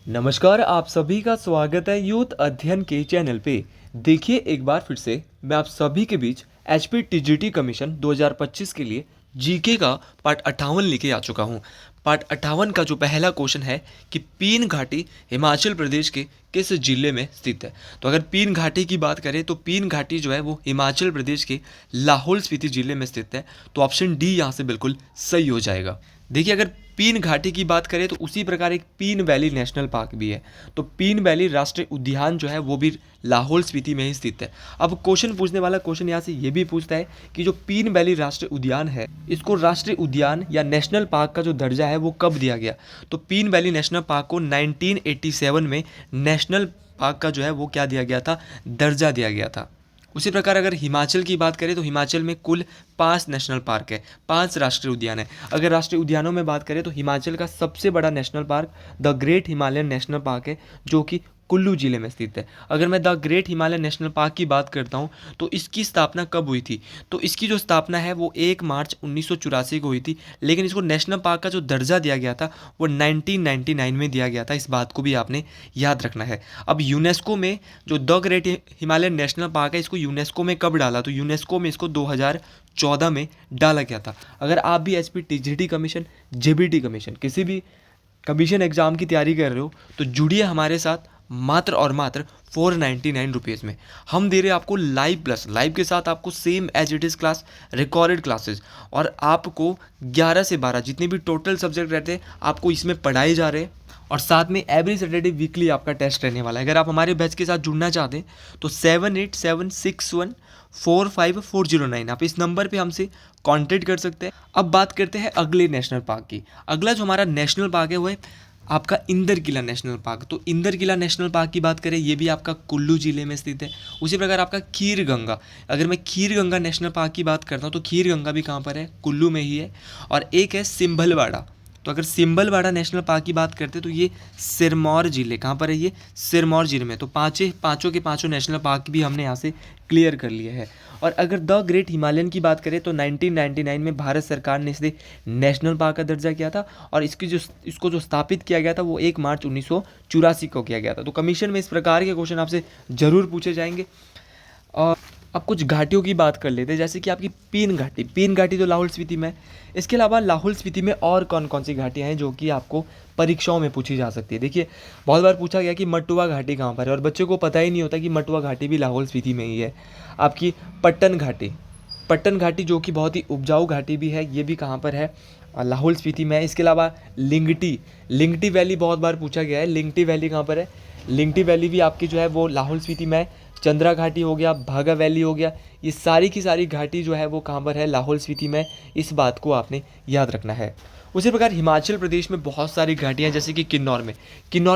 नमस्कार, आप सभी का स्वागत है यूथ अध्ययन के चैनल पे। देखिए एक बार फिर से मैं आप सभी के बीच एचपी टीजीटी कमीशन 2025 के लिए जीके का पार्ट 58 लेके आ चुका हूँ। पार्ट 58 का जो पहला क्वेश्चन है कि पीन घाटी हिमाचल प्रदेश के किस जिले में स्थित है। तो अगर पीन घाटी की बात करें तो पीन घाटी जो है वो हिमाचल प्रदेश के लाहौल स्पीति जिले में स्थित है। तो ऑप्शन डी यहाँ से बिल्कुल सही हो जाएगा। देखिए अगर पीन घाटी की बात करें तो उसी प्रकार एक पीन वैली नेशनल पार्क भी है। तो पीन वैली राष्ट्रीय उद्यान जो है वो भी लाहौल स्पीति में ही स्थित है। अब क्वेश्चन पूछने वाला क्वेश्चन यहाँ से ये भी पूछता है कि जो पीन वैली राष्ट्रीय उद्यान है इसको राष्ट्रीय उद्यान या नेशनल पार्क का जो दर्जा है वो कब दिया गया। तो पीन वैली नेशनल पार्क को 1987 में नेशनल पार्क का जो है वो क्या दिया गया था, दर्जा दिया गया था। उसी प्रकार अगर हिमाचल की बात करें तो हिमाचल में कुल 5 नेशनल पार्क है, 5 राष्ट्रीय उद्यान है। अगर राष्ट्रीय उद्यानों में बात करें तो हिमाचल का सबसे बड़ा national park the great Himalayan national park है जो कि कुल्लू जिले में स्थित है। अगर मैं the great Himalayan national park की बात करता हूँ तो इसकी स्थापना कब हुई थी, तो इसकी जो स्थापना है वो 1 मार्च 1984 को हुई थी। लेकिन इसको नेशनल पार्क का जो दर्जा दिया गया था वो 1999 में दिया गया था। इस बात को भी आपने याद रखना है। अब यूनेस्को में जो the great Himalayan national park है इसको यूनेस्को में कब डाला, तो यूनेस्को में इसको 2014 में डाला गया था। अगर आप भी HP TGT commission, JBT commission, किसी भी कमीशन एग्जाम की तैयारी कर रहे हो तो जुड़िए हमारे साथ मात्र और मात्र 499 रुपीज़ में। हम दे रहे हैं आपको लाइव प्लस लाइव के साथ आपको same as it is class, recorded classes, और आपको 11 से 12 जितने भी टोटल सब्जेक्ट रहते हैं आपको इसमें पढ़ाए जा रहे हैं। और साथ में एवरी सैटरडे वीकली आपका टेस्ट रहने वाला है। अगर आप हमारे बैच के साथ जुड़ना चाहते हैं तो 7876145409 आप इस नंबर पे हमसे कांटेक्ट कर सकते हैं। अब बात करते हैं अगले नेशनल पार्क की। अगला जो हमारा नेशनल पार्क है वो है आपका इंदर किला नेशनल पार्क। तो इंदर किला नेशनल पार्क की बात करें ये भी आपका कुल्लू जिले में स्थित है। उसी प्रकार आपका खीर गंगा, अगर मैं खीर गंगा नेशनल पार्क की बात करता हूँ तो खीर गंगा भी कहाँ पर है, कुल्लू में ही है। और एक है सिंभलवाड़ा। तो अगर सिंभलवाड़ा नेशनल पार्क की बात करते हैं तो ये सिरमौर जिले, कहाँ पर है ये, सिरमौर जिले में। तो पाँचों के पाँचों नेशनल पार्क भी हमने यहाँ से क्लियर कर लिए हैं। और अगर द ग्रेट हिमालयन की बात करें तो 1999 में भारत सरकार ने इसे नेशनल पार्क का दर्जा किया था और इसको जो स्थापित किया गया था वो 1 मार्च 1984 को किया गया था। तो कमीशन में इस प्रकार के क्वेश्चन आपसे ज़रूर पूछे जाएंगे। और अब कुछ घाटियों की बात कर लेते हैं, जैसे कि आपकी पीन घाटी तो लाहौल स्पीति में है। इसके अलावा लाहौल स्पीति में और कौन कौन सी घाटियाँ हैं जो कि आपको परीक्षाओं में पूछी जा सकती है। देखिए बहुत बार पूछा गया कि मटुआ घाटी कहाँ पर है और बच्चों को पता ही नहीं होता कि मटुआ घाटी भी लाहौल स्पीति में ही है। आपकी पट्टन घाटी जो कि बहुत ही उपजाऊ घाटी भी है, ये भी कहाँ पर है, लाहौल स्पीति में है। इसके अलावा लिंगटी वैली बहुत बार पूछा गया है, लिंगटी वैली कहाँ पर है, लिंगटी वैली भी आपकी जो है वो लाहौल स्पीति में है। चंद्रा घाटी हो गया, भागा वैली हो गया, ये सारी की सारी घाटी जो है वो कहाँ पर है, लाहौल स्पीति में। इस बात को आपने याद रखना है। उसी प्रकार हिमाचल प्रदेश में बहुत सारी घाटियाँ, जैसे कि किन्नौर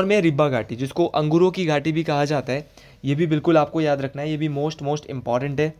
में रिब्बा घाटी जिसको अंगूरों की घाटी भी कहा जाता है, ये भी बिल्कुल आपको याद रखना है, ये भी मोस्ट इम्पॉर्टेंट है।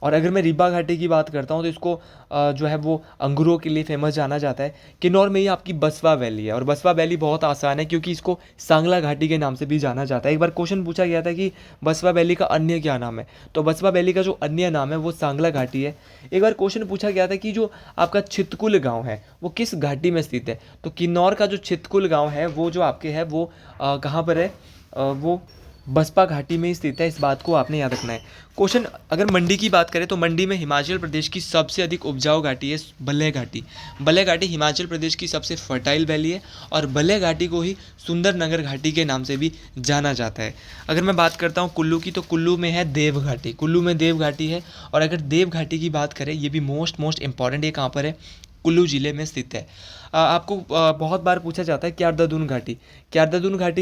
और अगर मैं रिब्बा घाटी की बात करता हूँ तो इसको जो है वो अंगूरों के लिए फेमस जाना जाता है। किन्नौर में ही आपकी बसवा वैली है और बसवा वैली बहुत आसान है क्योंकि इसको सांगला घाटी के नाम से भी जाना जाता है। एक बार क्वेश्चन पूछा गया था कि बसवा वैली का अन्य क्या नाम है, तो बसवा वैली का जो अन्य नाम है वो सांगला घाटी है। एक बार क्वेश्चन पूछा गया था कि जो आपका छितकुल गाँव है वो किस घाटी में स्थित है, तो किन्नौर का जो छितकुल गाँव है वो जो आपके है वो कहाँ पर है, वो बसपा घाटी में स्थित है। इस बात को आपने याद रखना है। क्वेश्चन अगर मंडी की बात करें तो मंडी में हिमाचल प्रदेश की सबसे अधिक उपजाऊ घाटी है बल्ह घाटी हिमाचल प्रदेश की सबसे फर्टाइल वैली है और बल्ह घाटी को ही सुंदरनगर घाटी के नाम से भी जाना जाता है। अगर मैं बात करता हूँ कुल्लू की, तो कुल्लू में है देव घाटी, कुल्लू में देव घाटी है। और अगर देव घाटी की बात करें ये भी मोस्ट इंपॉर्टेंट, ये कहाँ पर है, कुल्लू जिले में स्थित है। आपको बहुत बार पूछा जाता है क्यारदादून घाटी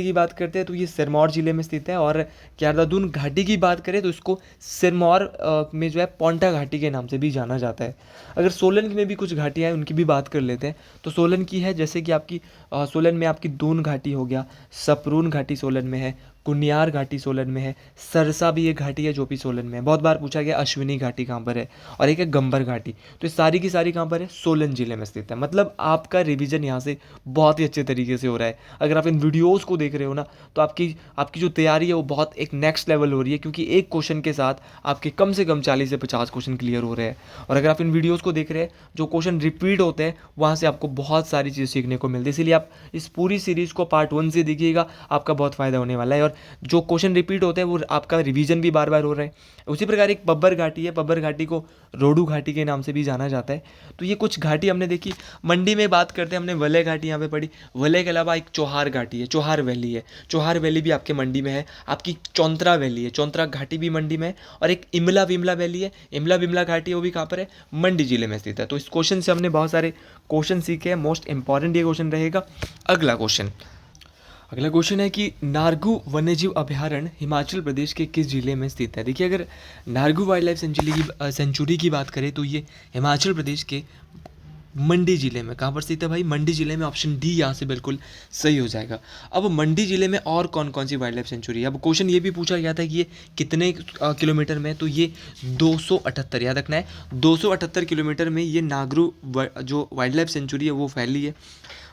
की बात करते हैं तो ये सिरमौर जिले में स्थित है। और क्यारदादून घाटी की बात करें तो इसको सिरमौर में जो है पोंटा घाटी के नाम से भी जाना जाता है। अगर सोलन में भी कुछ घाटियाँ हैं उनकी भी बात कर लेते हैं तो सोलन की है, जैसे कि आपकी सोलन में आपकी दून घाटी हो गया, सपरून घाटी सोलन में है, कुनियार घाटी सोलन में है, सरसा भी एक घाटी है जो भी सोलन में है। बहुत बार पूछा गया अश्विनी घाटी कहाँ पर है, और एक है गंबर घाटी। तो ये सारी की सारी कहाँ पर है, सोलन जिले में स्थित है। मतलब आपका रिवीजन यहाँ से बहुत ही अच्छे तरीके से हो रहा है। अगर आप इन वीडियोज़ को देख रहे हो ना, तो आपकी आपकी जो तैयारी है वो बहुत एक नेक्स्ट लेवल हो रही है, क्योंकि एक क्वेश्चन के साथ आपके कम से कम 40 से 50 क्वेश्चन क्लियर हो रहे हैं। और अगर आप इन वीडियोज़ को देख रहे हैं, जो क्वेश्चन रिपीट होते हैं वहाँ से आपको बहुत सारी चीज़ें सीखने को मिलती है। इसीलिए आप इस पूरी सीरीज़ को पार्ट 1 से देखिएगा, आपका बहुत फ़ायदा होने वाला है। और जो क्वेश्चन रिपीट होते हैं वो आपका रिवीजन भी बार बार हो रहा है। उसी प्रकार एक बब्बर घाटी है, बब्बर घाटी को रोडू घाटी के नाम से भी जाना जाता है। तो ये कुछ घाटी हमने देखी। मंडी में बात करते हैं, हमने वलय घाटी यहाँ पे पढ़ी। वलय के अलावा एक चौहार घाटी है, चौहार वैली है, चौहार वैली भी आपके मंडी में है। आपकी चौंतरा वैली है, चौंतरा घाटी भी मंडी में है। और एक इमला विमला वैली है, इमला विमला घाटी है, वो भी कहाँ पर है, मंडी जिले में स्थित है। तो इस क्वेश्चन से हमने बहुत सारे क्वेश्चन सीखे हैं। मोस्ट इंपॉर्टेंट ये क्वेश्चन रहेगा। अगला क्वेश्चन है कि नारगू वन्यजीव अभयारण्य हिमाचल प्रदेश के किस जिले में स्थित है। देखिए, अगर नारगू वाइल्ड लाइफ सेंचुरी की बात करें तो ये हिमाचल प्रदेश के मंडी जिले में, कहाँ पर स्थित है भाई, मंडी जिले में। ऑप्शन डी यहाँ से बिल्कुल सही हो जाएगा। अब मंडी जिले में और कौन कौन सी वाइल्ड लाइफ सेंचुरी है। अब क्वेश्चन ये भी पूछा गया था कि ये कितने किलोमीटर में है, तो ये 278, याद रखना है, 278 किलोमीटर में ये नागरू जो वाइल्ड लाइफ सेंचुरी है वो फैली है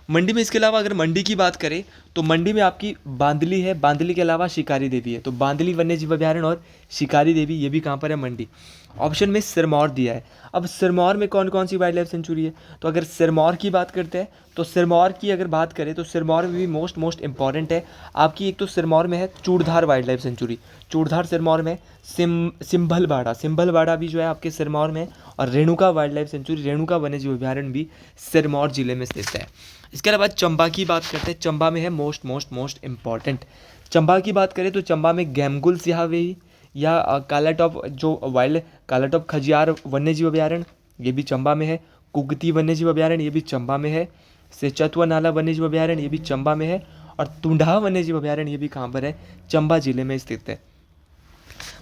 मंडी में। इसके अलावा अगर मंडी की बात करें तो मंडी में आपकी बांदली है, बांदली के अलावा शिकारी देवी है। तो बांदली वन्यजीव अभयारण्य और शिकारी देवी ये भी कहाँ पर है, मंडी। ऑप्शन में सिरमौर दिया है। अब सिरमौर में कौन कौन सी वाइल्ड लाइफ सेंचुरी है, तो अगर सिरमौर की बात करते हैं तो सिरमौर की अगर बात करें तो सिरमौर में भी मोस्ट इंपॉर्टेंट है आपकी। एक तो सिरमौर में है Churdhar wild life sanctuary, Churdhar Sirmaur में। सिंभलबाड़ा भी जो है आपके सिरमौर में। और Renuka wild life sanctuary, Renuka वन्यजीव अभयारण्य भी सिरमौर जिले में स्थित है। इसके अलावा चंबा की बात करते हैं, चंबा में है मोस्ट इंपॉर्टेंट। चंबा की बात करें तो चंबा में गैमगुल सिहावेही या कालाटॉप जो वाइल्ड कालाटॉप खजियार वन्यजीव अभयारण्य ये भी चंबा में है। कुगती वन्यजीव अभयारण्य ये भी चंबा में है। सेचतवा नाला वन्यजीव अभयारण्य ये भी चंबा में है। और तुंडा वन्यजीव अभयारण्य ये भी कहाँ पर है, चंबा जिले में स्थित है।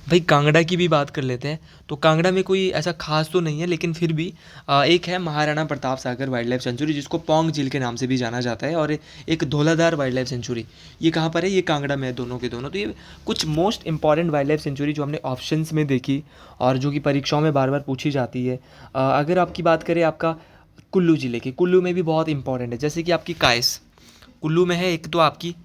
भाई कांगड़ा की भी बात कर लेते हैं। तो कांगड़ा में कोई ऐसा खास तो नहीं है, लेकिन फिर भी एक है Maharana Pratap Sagar wild life sanctuary, जिसको पौंग झील के नाम से भी जाना जाता है। और एक धौलाधार वाइल्ड लाइफ सेंचुरी, ये कहाँ पर है, ये कांगड़ा में है, दोनों के दोनों। तो ये कुछ most important wild life sanctuary जो हमने ऑप्शंस में देखी और जो कि परीक्षाओं में बार बार पूछी जाती है। अगर आपकी बात करें आपका कुल्लू जिले की, कुल्लू में भी बहुत इंपॉर्टेंट है। जैसे कि आपकी कायस कुल्लू में है, एक तो आपकी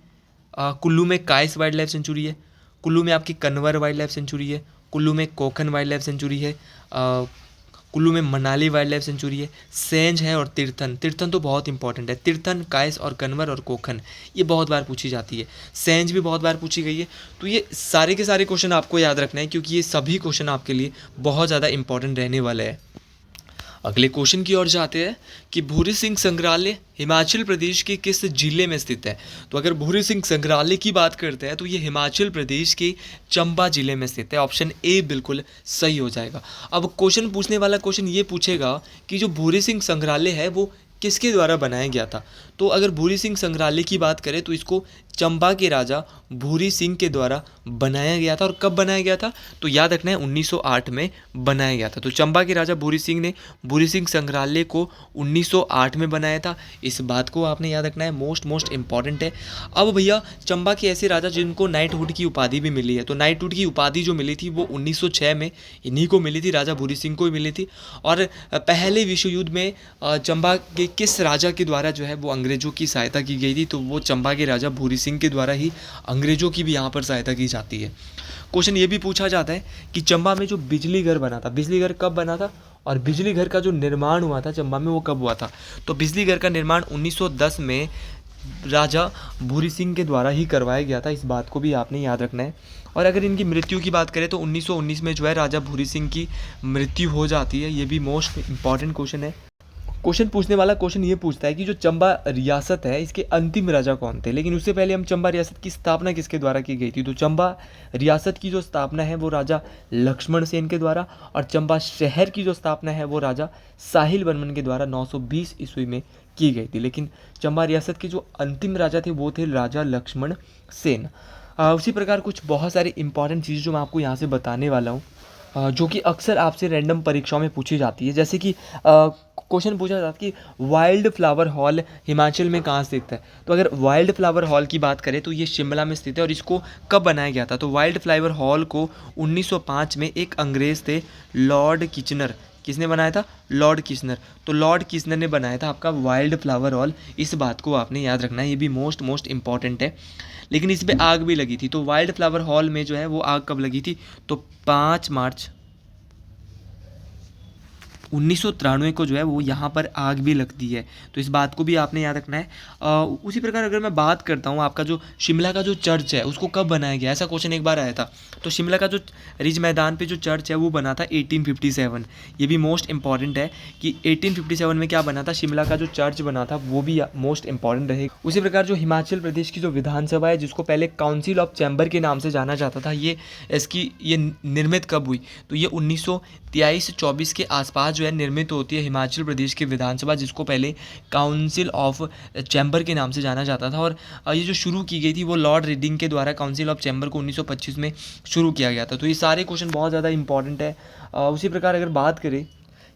कुल्लू में कायस वाइल्ड लाइफ सेंचुरी है। कुल्लू में आपकी कन्वर वाइल्ड लाइफ सेंचुरी है। कुल्लू में कोखन वाइल्ड लाइफ सेंचुरी है। कुल्लू में मनाली वाइल्ड लाइफ सेंचुरी है। सेंज है और तीर्थन, तीर्थन तो बहुत इंपॉर्टेंट है। तीर्थन, कायस और कन्वर और कोखन ये बहुत बार पूछी जाती है। सेंज भी बहुत बार पूछी गई है। तो ये सारे के सारे क्वेश्चन आपको याद रखना है, क्योंकि ये सभी क्वेश्चन आपके लिए बहुत ज़्यादा इंपॉर्टेंट रहने वाले हैं। अगले क्वेश्चन की ओर जाते हैं कि भूरी सिंह संग्रहालय हिमाचल प्रदेश के किस जिले में स्थित है। तो अगर भूरी सिंह संग्रहालय की बात करते हैं तो ये हिमाचल प्रदेश के चंबा जिले में स्थित है। ऑप्शन ए बिल्कुल सही हो जाएगा। अब क्वेश्चन पूछने वाला क्वेश्चन ये पूछेगा कि जो भूरी सिंह संग्रहालय है वो किसके द्वारा बनाया गया था। तो अगर भूरी सिंह संग्रहालय की बात करें तो इसको चंबा के राजा भूरी सिंह के द्वारा बनाया गया था। और कब बनाया गया था, तो याद रखना है 1908 में बनाया गया था। तो चंबा के राजा भूरी सिंह ने भूरी सिंह संग्रहालय को 1908 में बनाया था। इस बात को आपने याद रखना है, मोस्ट इंपॉर्टेंट है। अब भैया चंबा के ऐसे राजा जिनको नाइटहुड की उपाधि भी मिली है, तो नाइटहुड की उपाधि जो मिली थी वो 1906 में इन्हीं को मिली थी, राजा भूरी सिंह को ही मिली थी। और पहले विश्व युद्ध में चंबा के किस राजा के द्वारा जो है वो अंग्रेजों की सहायता की गई थी, तो वो चंबा के राजा भूरी सिंह के द्वारा ही अंग्रेजों की भी यहाँ पर सहायता की जाती है। क्वेश्चन ये भी पूछा जाता है कि चंबा में जो बिजली घर बना था, बिजली घर कब बना था, और बिजली घर का जो निर्माण हुआ था चंबा में वो कब हुआ था। तो बिजली घर का निर्माण 1910 में राजा भूरी सिंह के द्वारा ही करवाया गया था। इस बात को भी आपने याद रखना है। और अगर इनकी मृत्यु की बात करें तो 1919 में जो है राजा भूरी सिंह की मृत्यु हो जाती है। ये भी मोस्ट इंपॉर्टेंट क्वेश्चन है। क्वेश्चन पूछने वाला क्वेश्चन ये पूछता है कि जो चंबा रियासत है इसके अंतिम राजा कौन थे। लेकिन उससे पहले हम चंबा रियासत की स्थापना किसके द्वारा की गई थी। तो चंबा रियासत की जो स्थापना है वो राजा लक्ष्मण सेन के द्वारा, और चंबा शहर की जो स्थापना है वो राजा साहिल वर्मन के द्वारा 920 ईस्वी में की गई थी। लेकिन चंबा रियासत के जो अंतिम राजा थे वो थे राजा लक्ष्मण सेन। उसी प्रकार कुछ बहुत सारी इंपॉर्टेंट चीज़ें जो मैं आपको यहाँ से बताने वाला हूँ, जो कि अक्सर आपसे रैंडम परीक्षाओं में पूछी जाती है। जैसे कि क्वेश्चन पूछा जाता कि वाइल्ड फ्लावर हॉल हिमाचल में कहाँ स्थित है। तो अगर वाइल्ड फ्लावर हॉल की बात करें तो ये शिमला में स्थित है। और इसको कब बनाया गया था, तो वाइल्ड फ्लावर हॉल को 1905 में एक अंग्रेज़ थे लॉर्ड किचनर, किसने बनाया था, लॉर्ड किचनर। तो लॉर्ड किचनर ने बनाया था आपका वाइल्ड फ्लावर हॉल। इस बात को आपने याद रखना है, ये भी मोस्ट इंपॉर्टेंट है। लेकिन इस पर आग भी लगी थी। तो वाइल्ड फ्लावर हॉल में जो है वो आग कब लगी थी, तो 5 मार्च 1993 को जो है वो यहाँ पर आग भी लगती है। तो इस बात को भी आपने याद रखना है। उसी प्रकार अगर मैं बात करता हूँ आपका जो शिमला का जो चर्च है उसको कब बनाया गया, ऐसा क्वेश्चन एक बार आया था। तो शिमला का जो रिज मैदान पे जो चर्च है वो बना था 1857। ये भी मोस्ट इंपॉर्टेंट है कि 1857 में क्या बना था, शिमला का जो चर्च बना था वो भी मोस्ट इंपॉर्टेंट रहेगा। उसी प्रकार जो हिमाचल प्रदेश की जो विधानसभा है जिसको पहले काउंसिल ऑफ चैम्बर के नाम से जाना जाता था, ये निर्मित कब हुई, तो ये 1923-24 के आसपास जो है निर्मित होती है हिमाचल प्रदेश की विधानसभा, जिसको पहले काउंसिल ऑफ चैम्बर के नाम से जाना जाता था। और ये जो शुरू की गई थी वो लॉर्ड रीडिंग के द्वारा काउंसिल ऑफ चैम्बर को 1925 में शुरू किया गया था। तो ये सारे क्वेश्चन बहुत ज़्यादा इंपॉर्टेंट है। उसी प्रकार अगर बात करें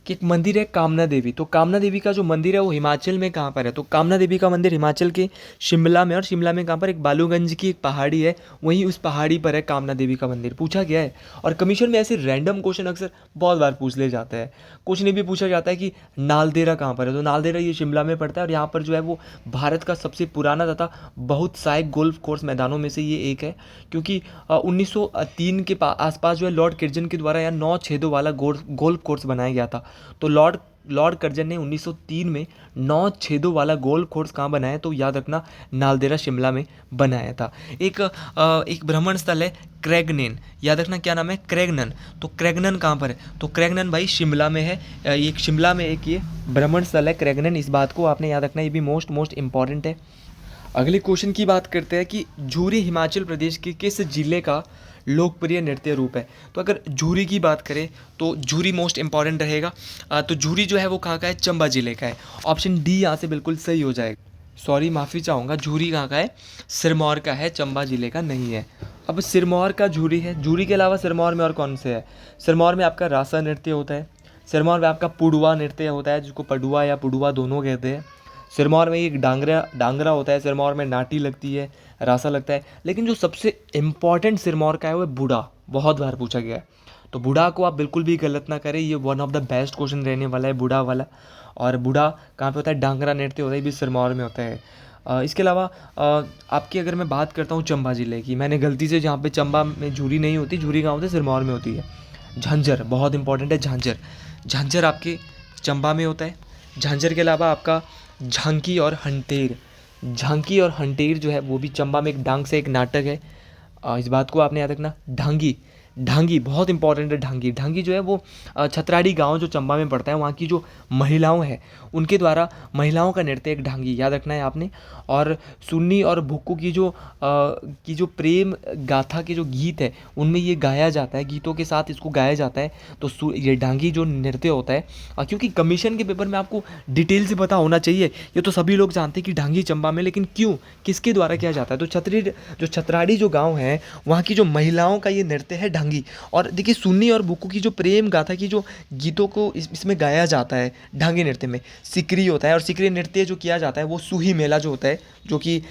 कि एक मंदिर है कामना देवी, तो कामना देवी का जो मंदिर है वो हिमाचल में कहाँ पर है, तो कामना देवी का मंदिर हिमाचल के शिमला में, और शिमला में कहाँ पर, एक बालूगंज की एक पहाड़ी है, वहीं उस पहाड़ी पर है कामना देवी का मंदिर, पूछा गया है। और कमीशन में ऐसे रैंडम क्वेश्चन अक्सर बहुत बार पूछ ले जाते हैं। क्वेश्चन ये भी पूछा जाता है कि नालदेहरा कहाँ पर है, तो नालदेहरा ये शिमला में पड़ता है। और यहाँ पर जो है वो भारत का सबसे पुराना तथा बहुत सहायक गोल्फ कोर्स मैदानों में से ये एक है, क्योंकि 1903 के आसपास जो है लॉर्ड किर्जन के द्वारा यहाँ 9 छेदों वाला गोल्फ कोर्स बनाया गया था। तो लॉर्ड कर्जन ने 1903 में 9 छेदों वाला गोल्फ कोर्स कहाँ बनाया, तो याद रखना नालदेहरा शिमला में बनाया था। एक भ्रमण स्थल है क्रैगनेन, याद रखना क्या नाम है, क्रैगनन। तो क्रैगनन कहाँ पर है, तो क्रैगनन भाई शिमला में है। एक शिमला में एक ये भ्रमण स्थल है क्रैगनन, इस बात को आपने याद रखना, ये भी मोस्ट इंपॉर्टेंट है। अगले क्वेश्चन की बात करते हैं कि झूरी हिमाचल प्रदेश के किस जिले का लोकप्रिय नृत्य रूप है। तो अगर झूरी की बात करें तो झूरी मोस्ट इंपॉर्टेंट रहेगा। तो झूरी जो है वो कहाँ का है, चंबा जिले का है। ऑप्शन डी यहाँ से बिल्कुल सही हो जाएगा। सॉरी, माफ़ी चाहूँगा, झूरी कहाँ का है, सिरमौर का है, चंबा जिले का नहीं है। अब सिरमौर का झूरी है। झूरी के अलावा सिरमौर में और कौन से है, सिरमौर में आपका रासा नृत्य होता है, सिरमौर में आपका पुड़ुआ नृत्य होता है, जिसको पडुआ या पुड़ुआ दोनों कहते हैं। सिरमौर में एक डांगरा होता है, सिरमौर में नाटी लगती है, रासा लगता है। लेकिन जो सबसे इम्पॉर्टेंट सिरमौर का है वो है बूढ़ा, बहुत बार पूछा गया है। तो बूढ़ा को आप बिल्कुल भी गलत ना करें, ये one of the best question रहने वाला है बूढ़ा वाला। और बूढ़ा कहाँ पे होता है, डांगरा नृत्य होता है, भी सिरमौर में होता है। इसके अलावा आपकी अगर मैं बात करता हूँ चंबा ज़िले की, मैंने गलती से जहाँ पे चंबा में झूरी नहीं होती, झूरी कहाँ होती है, सिरमौर में होती है। झांझर बहुत इंपॉर्टेंट है, झांझर आपके चंबा में होता है। झांझर के अलावा आपका झांकी और हंटेर जो है वो भी चंबा में, एक डांग से एक नाटक है। इस बात को आपने याद रखना। ढांगी बहुत इंपॉर्टेंट है। ढांगी जो है वो छतराड़ी गांव जो चंबा में पड़ता है, वहाँ की जो महिलाओं हैं उनके द्वारा महिलाओं का नृत्य एक ढांगी, याद रखना है आपने। और सुन्नी और भुक्कू की जो प्रेम गाथा के जो गीत है उनमें ये गाया जाता है, गीतों के साथ इसको गाया जाता है। तो ये ढांगी जो नृत्य होता है, क्योंकि कमीशन के पेपर में आपको डिटेल से पता होना चाहिए, ये तो सभी लोग जानते हैं कि ढांगी चंबा में, लेकिन क्यों, किसके द्वारा किया जाता है, तो छतराड़ी जो गाँव है वहाँ की जो महिलाओं का ये नृत्य है ढांगी। और देखिए सुन्नी और बुक्कू की जो प्रेम गाथा की जो गीतों को इसमें गाया जाता है ढांगी नृत्य में, सिकरी होता है। और सिकरी नृत्य जो किया जाता है वो सूही मेला जो होता है, जो कि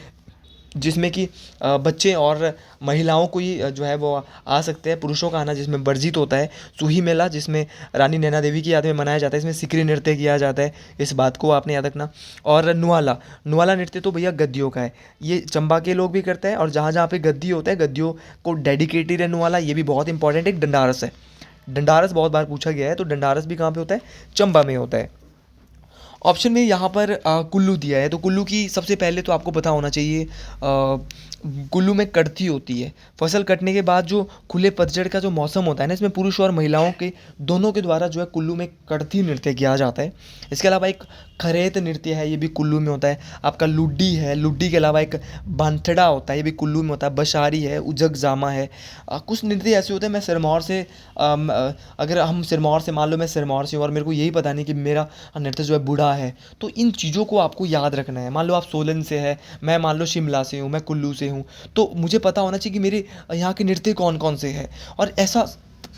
जिसमें कि बच्चे और महिलाओं को ही जो है वो आ सकते हैं, पुरुषों का आना जिसमें वर्जित होता है। सूही मेला जिसमें रानी नैना देवी की याद में मनाया जाता है, इसमें सिकरी नृत्य किया जाता है, इस बात को आपने याद रखना। और नुआला नृत्य तो भैया गद्दियों का है, ये चंबा के लोग भी करते हैं। और जहाँ जहाँ पे गद्दी होता है, गद्दियों को डेडिकेटेड है नुआला, ये भी बहुत इंपॉर्टेंट। एक डंडारस है, डंडारस बहुत बार पूछा गया है, तो डंडारस भी कहाँ पे होता है, चंबा में होता है। ऑप्शन में यहाँ पर कुल्लू दिया है, तो कुल्लू की सबसे पहले तो आपको पता होना चाहिए, कुल्लू में कटती होती है। फसल कटने के बाद जो खुले पतझड़ का जो मौसम होता है ना, इसमें पुरुष और महिलाओं के दोनों के द्वारा जो है कुल्लू में कटती नृत्य किया जाता है। इसके अलावा एक खरेत नृत्य है, ये भी कुल्लू में होता है। आपका लुड्डी है, लुड्डी के अलावा एक बांथड़ा होता है, ये भी कुल्लू में होता है। बशारी है, उजग जामा है। कुछ नृत्य ऐसे होते हैं, मैं सिरमौर से अगर हम सिरमौर से, मान लो मैं सिरमौर से हूँ और मेरे को यही पता नहीं कि मेरा नृत्य जो है बूढ़ा है, तो इन चीज़ों को आपको याद रखना है। मान लो आप सोलन से है, मैं मान लो शिमला से हूँ, मैं कुल्लू से हूँ, तो मुझे पता होना चाहिए कि मेरे यहाँ के नृत्य कौन कौन से हैं। और ऐसा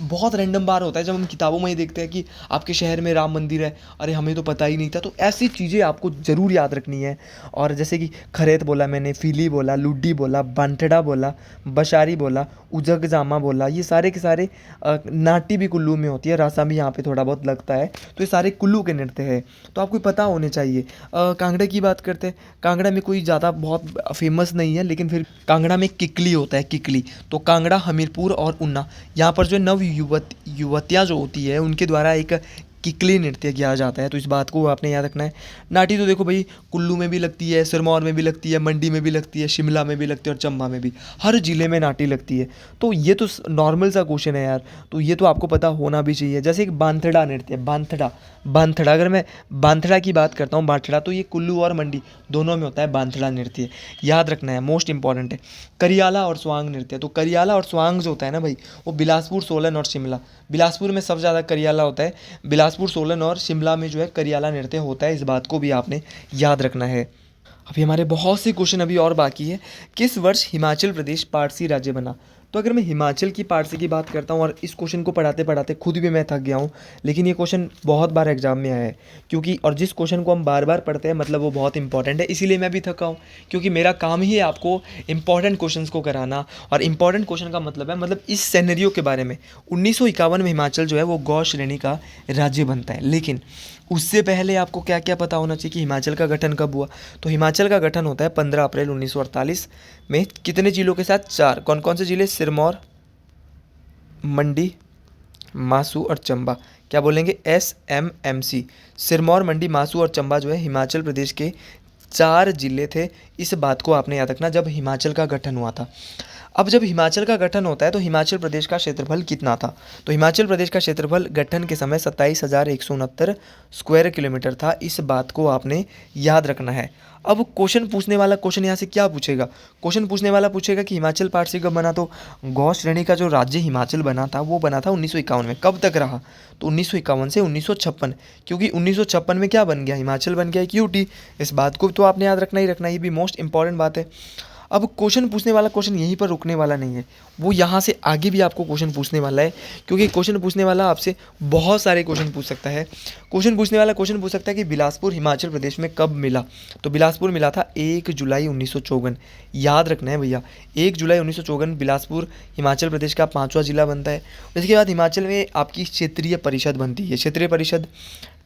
बहुत रैंडम बार होता है जब हम किताबों में ही देखते हैं कि आपके शहर में राम मंदिर है, अरे हमें तो पता ही नहीं था। तो ऐसी चीज़ें आपको ज़रूर याद रखनी है। और जैसे कि खरेत बोला मैंने, फीली बोला, लुड्डी बोला, बांटड़ा बोला, बशारी बोला, उजग जामा बोला, ये सारे के सारे नाटी भी कुल्लू में होती है, रासा भी यहाँ पे थोड़ा बहुत लगता है। तो ये सारे कुल्लू के नृत्य है, तो आपको पता होने चाहिए। कांगड़ा की बात करते हैं, कांगड़ा में कोई ज़्यादा बहुत फेमस नहीं है, लेकिन फिर कांगड़ा में किकली होता है, किकली। तो कांगड़ा, हमीरपुर और ऊना, यहाँ पर जो नव युवतियाँ जो होती है उनके द्वारा एक किकली नृत्य किया जाता है, तो इस बात को आपने याद रखना है। नाटी तो देखो भाई, कुल्लू में भी लगती है, सिरमौर में भी लगती है, मंडी में भी लगती है, शिमला में भी लगती है और चंबा में भी, हर ज़िले में नाटी लगती है। तो ये तो नॉर्मल सा क्वेश्चन है यार, तो ये तो आपको पता होना भी चाहिए। जैसे एक बांथड़ा नृत्य है, बांथड़ा, बांथड़ा, अगर मैं बांथड़ा की बात करता हूँ, बांथड़ा, तो ये कुल्लू और मंडी दोनों में होता है बांथड़ा नृत्य, याद रखना है, मोस्ट इंपॉर्टेंट है। करियाला और स्वांग नृत्य, तो करियाला और स्वांग जो होता है ना भाई, वो बिलासपुर, सोलन और शिमला, बिलासपुर में सबसे ज़्यादा करियाला होता है, बिलासपुर, सोलन और शिमला में जो है करियाला नृत्य होता है, इस बात को भी आपने याद रखना है। अभी हमारे बहुत से क्वेश्चन अभी और बाकी है। किस वर्ष हिमाचल प्रदेश पारसी राज्य बना? तो अगर मैं हिमाचल की पारसी की बात करता हूँ, और इस क्वेश्चन को पढ़ाते पढ़ाते खुद भी मैं थक गया हूँ, लेकिन ये क्वेश्चन बहुत बार एग्जाम में आया है, क्योंकि और जिस क्वेश्चन को हम बार बार पढ़ते हैं मतलब वो बहुत इंपॉर्टेंट है, इसीलिए मैं भी थका हूँ, क्योंकि मेरा काम ही है आपको इंपॉर्टेंट क्वेश्चंस को कराना। और इंपॉर्टेंट क्वेश्चन का मतलब है, मतलब इस सिनेरियो के बारे में 1951 में हिमाचल जो है वो गौ श्रेणी का राज्य बनता है। लेकिन उससे पहले आपको क्या क्या पता होना चाहिए कि हिमाचल का गठन कब हुआ? तो हिमाचल का गठन होता है 15 अप्रैल 1948 में। कितने जिलों के साथ? 4। कौन कौन से जिले? सिरमौर, मंडी, मासू और चंबा। क्या बोलेंगे? SMMC। सिरमौर, मंडी, मासू और चंबा जो है हिमाचल प्रदेश के 4 जिले थे। इस बात को आपने याद रखना जब हिमाचल का गठन हुआ था। अब जब हिमाचल का गठन होता है तो हिमाचल प्रदेश का क्षेत्रफल कितना था? तो हिमाचल प्रदेश का क्षेत्रफल गठन के समय 27,169 स्क्वायर किलोमीटर था। इस बात को आपने याद रखना है। अब क्वेश्चन पूछने वाला, क्वेश्चन यहाँ से क्या पूछेगा? क्वेश्चन पूछने वाला पूछेगा कि हिमाचल पारसी कब बना? तो गौ श्रेणी का जो राज्य हिमाचल बना था वो बना था 1951 में। कब तक रहा? तो 1951 से 1956, क्योंकि 1956 में क्या बन गया? हिमाचल बन गया एक यूटी। इस बात को तो आपने याद रखना ही रखना, ये भी मोस्ट इंपॉर्टेंट बात है। अब क्वेश्चन पूछने वाला क्वेश्चन यहीं पर रुकने वाला नहीं है, वो यहाँ से आगे भी आपको क्वेश्चन पूछने वाला है, क्योंकि क्वेश्चन पूछने वाला आपसे बहुत सारे क्वेश्चन पूछ सकता है। क्वेश्चन पूछने वाला क्वेश्चन पूछ सकता है कि बिलासपुर हिमाचल प्रदेश में कब मिला? तो बिलासपुर मिला था 1 जुलाई 1954। याद रखना है भैया, 1 जुलाई 1954 बिलासपुर हिमाचल प्रदेश का 5वां जिला बनता है। इसके बाद हिमाचल में आपकी क्षेत्रीय परिषद बनती है। क्षेत्रीय परिषद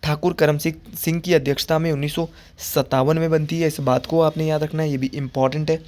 ठाकुर करम सिंह की अध्यक्षता में 1957 में बनती है। इस बात को आपने याद रखना है, ये भी इम्पॉर्टेंट है।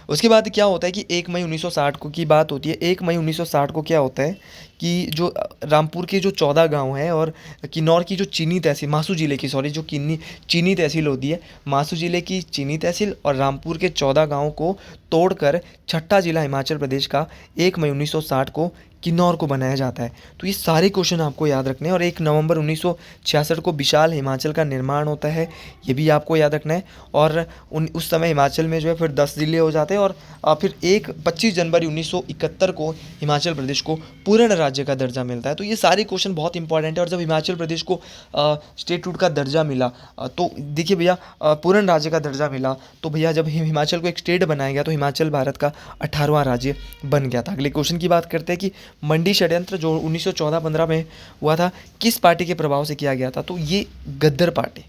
उसके बाद क्या होता है कि 1 मई 1960 को की बात होती है। 1 मई 1960 को क्या होता है कि जो रामपुर के जो 14 गांव हैं और किन्नौर की जो चीनी तहसील, मासू जिले की, सॉरी, जो चीनी तहसील होती है, मासू जिले की चीनी तहसील और रामपुर के 14 गाँव को तोड़कर छठा जिला हिमाचल प्रदेश का 1 मई 1960 को किन्नौर को बनाया जाता है। तो ये सारे क्वेश्चन आपको याद रखने हैं। और 1 नवंबर 1966 को विशाल हिमाचल का निर्माण होता है, ये भी आपको याद रखना है। और उस समय हिमाचल में जो है फिर 10 ज़िले हो जाते हैं। और फिर 25 जनवरी 1971 को हिमाचल प्रदेश को पूर्ण राज्य का दर्जा मिलता है। तो ये सारे क्वेश्चन बहुत इंपॉर्टेंट है। और जब हिमाचल प्रदेश को स्टेटहुड का दर्जा मिला, तो देखिए भैया, पूर्ण राज्य का दर्जा मिला, तो भैया जब हिमाचल को एक स्टेट बनाया गया तो हिमाचल भारत का 18वां राज्य बन गया था। अगले क्वेश्चन की बात करते हैं कि मंडी षड्यंत्र जो 1914-15 में हुआ था, किस पार्टी के प्रभाव से किया गया था? तो ये गद्दर पार्टी,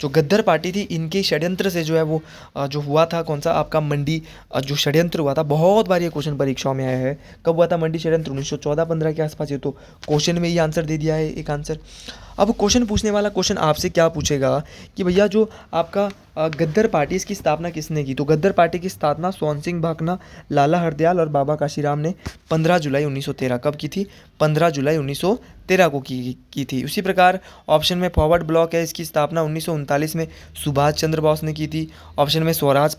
जो गद्दर पार्टी थी, इनके षड्यंत्र से जो है वो जो हुआ था, कौन सा आपका मंडी जो षड्यंत्र हुआ था। बहुत बार ये क्वेश्चन परीक्षाओं में आया है, कब हुआ था मंडी षड्यंत्र? 1914-15 के आसपास। ये तो क्वेश्चन में ही आंसर दे दिया है, एक आंसर। अब क्वेश्चन पूछने वाला क्वेश्चन आपसे क्या पूछेगा कि भैया जो आपका गद्दर पार्टी, इसकी स्थापना किसने की? तो गद्दर पार्टी की स्थापना सोहन सिंह भाखना, लाला हरदयाल और बाबा काशीराम ने 15 जुलाई 1913 कब की थी? 15 जुलाई 1913 को की थी। उसी प्रकार ऑप्शन में फॉरवर्ड ब्लॉक है, इसकी स्थापना 1939 में सुभाष चंद्र बोस ने की थी। ऑप्शन में स्वराज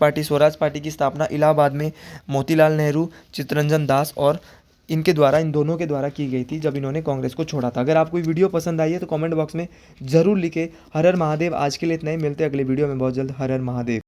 पार्टी की स्थापना इलाहाबाद में मोतीलाल नेहरू, चित्तरंजन दास और इनके द्वारा, इन दोनों के द्वारा की गई थी जब इन्होंने कांग्रेस को छोड़ा था। अगर आपको वीडियो पसंद आई है तो कमेंट बॉक्स में ज़रूर लिखें हर हर महादेव। आज के लिए इतना ही, मिलते हैं अगले वीडियो में बहुत जल्द। हर हर महादेव।